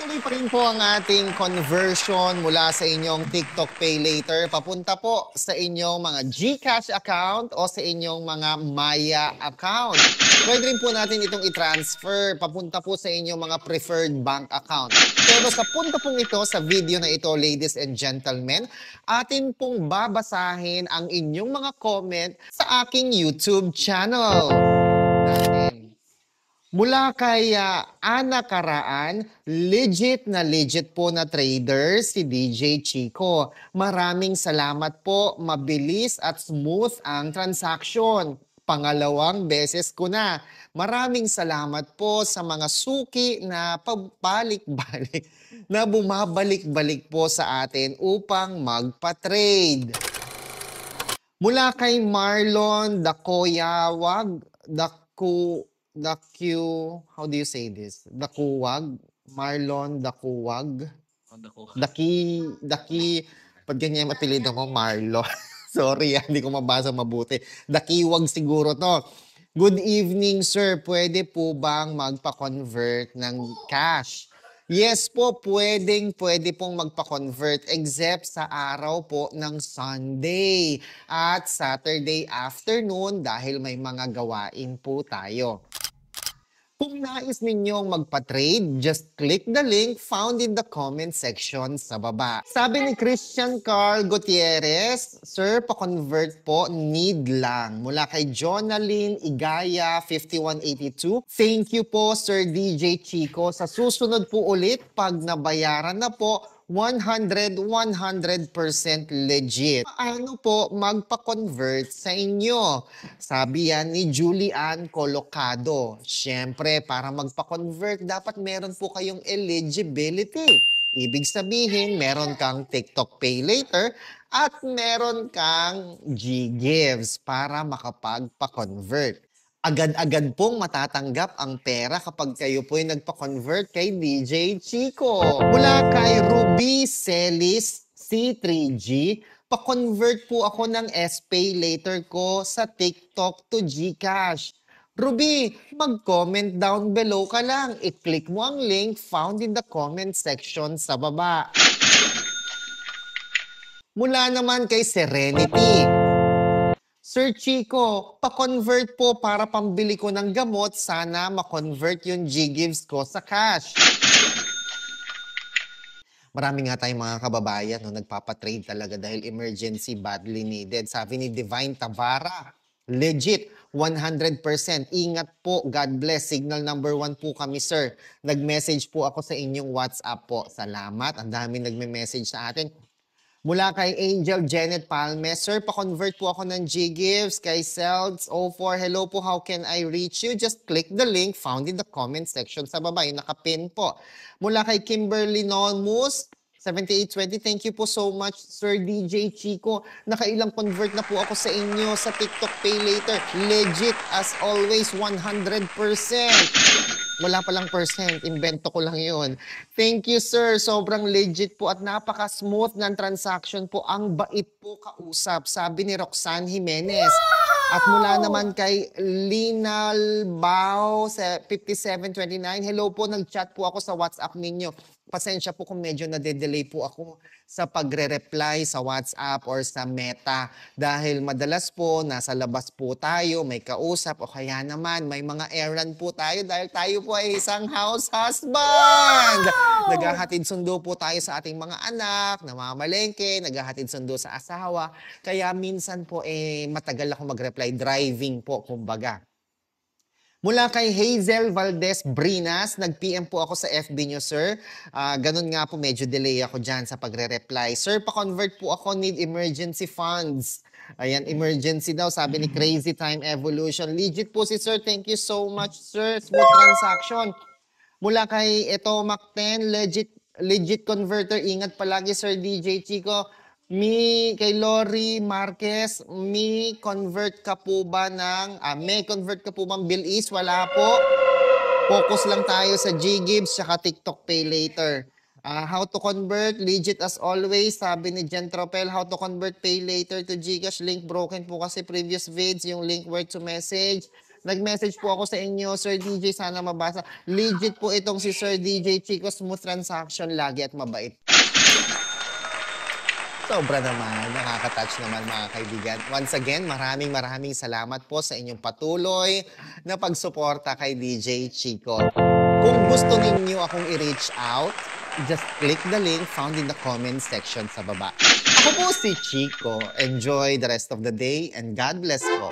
Tuloy pa rin po ang ating conversion mula sa inyong TikTok Pay Later papunta po sa inyong mga GCash account o sa inyong mga Maya account. Pwede rin po natin itong i-transfer papunta po sa inyong mga preferred bank account. Pero sa punto pong ito, sa video na ito, ladies and gentlemen, atin pong babasahin ang inyong mga comment sa aking YouTube channel. Mula kay Ana Karaan, legit po na trader si DJ Chico. Maraming salamat po, mabilis at smooth ang transaction. Pangalawang beses ko na. Maraming salamat po sa mga suki na pabalik-balik, na bumabalik-balik po sa atin upang magpa-trade. Mula kay Marlon Dakoyawag, how do you say this? Dakuwag? Marlon Dakuwag? Pag ganyan yung apelido mo, Marlon. Sorry, hindi ko mabasa mabuti. Dakiwag siguro to. Good evening, sir. Pwede po bang magpa-convert ng cash? Yes po, pwede pong magpa-convert except sa araw po ng Sunday at Saturday afternoon dahil may mga gawain po tayo. Kung nais ninyong magpa-trade, just click the link found in the comment section sa baba. Sabi ni Christian Carl Gutierrez, Sir, pa-convert po, need lang. Mula kay Jonaline Igaya, 5182. Thank you po, Sir DJ Chico. Sa susunod po ulit, pag nabayaran na po, 100% legit. Paano po magpa-convert sa inyo? Sabi yan ni Julian Colocado. Siyempre, para magpa-convert, dapat meron po kayong eligibility. Ibig sabihin, meron kang TikTok Pay Later at meron kang GGives para makapagpa-convert. Agad-agad pong matatanggap ang pera kapag kayo po'y nagpa-convert kay DJ Chico. Mula kay Ruby Celis C3G, pa-convert po ako ng SPay later ko sa TikTok to GCash. Ruby, mag-comment down below ka lang. I-click mo ang link found in the comment section sa baba. Mula naman kay Serenity. Sir Chico, pa-convert po para pambili ko ng gamot. Sana ma-convert yung GGives ko sa cash. Marami nga tayong mga kababayan no, nagpapatrade talaga dahil emergency badly needed. Sabi ni Divine Tavara, legit, 100%. Ingat po, God bless. Signal number 1 po kami, sir. Nag-message po ako sa inyong WhatsApp po. Salamat, ang dami nagme-message sa atin. Mula kay Angel Janet Palme, Sir, pa-convert po ako ng GGives kay Celds04. Hello po, how can I reach you? Just click the link found in the comment section sa baba. Yung nakapin po. Mula kay Kimberly Nolmus, 7820, thank you po so much, Sir DJ Chico. Nakailang convert na po ako sa inyo sa TikTok Pay Later. Legit, as always, 100%. Wala palang percent, invento ko lang yun. Thank you, sir. Sobrang legit po at napaka-smooth ng transaction po. Ang bait po kausap, sabi ni Roxanne Jimenez. At mula naman kay Linal Bao, 5729, hello po, nag-chat po ako sa WhatsApp ninyo. Pasensya po kung medyo nade-delay po ako sa pagre-reply sa WhatsApp or sa Meta. Dahil madalas po, nasa labas po tayo, may kausap o kaya naman may mga errand po tayo dahil tayo po ay isang house husband. Naghahatid sundo po tayo sa ating mga anak, namamalengke, naghahatid sundo sa asawa. Kaya minsan po matagal ako mag-reply, driving po kumbaga. Mula kay Hazel Valdez Brinas, nag-PM po ako sa FB nyo, sir. Ganun nga po, medyo delay ako dyan sa pagre-reply. Sir, pa-convert po ako, need emergency funds. Ayan, emergency daw, sabi ni Crazy Time Evolution. Legit po si sir, thank you so much, sir. Smooth transaction. Mula kay Eto Mac10, legit converter. Ingat palagi, sir DJ Chico. Kay Lori Marquez, may convert ka po ba Bill Is? Wala po. Focus lang tayo sa GGives saka TikTok Pay Later. How to convert, legit as always. Sabi ni Jen Tropel, how to convert Pay Later to GCash. Link broken po kasi previous vids, yung link where to message. Nag-message po ako sa inyo, Sir DJ, sana mabasa. Legit po itong si Sir DJ Chico, smooth transaction lagi at mabait. Sobra naman, nakaka-touch naman mga kaibigan. Once again, maraming salamat po sa inyong patuloy na pagsuporta kay DJ Chico. Kung gusto ninyo akong i-reach out, just click the link found in the comment section sa baba. Ako po si Chico. Enjoy the rest of the day and God bless po.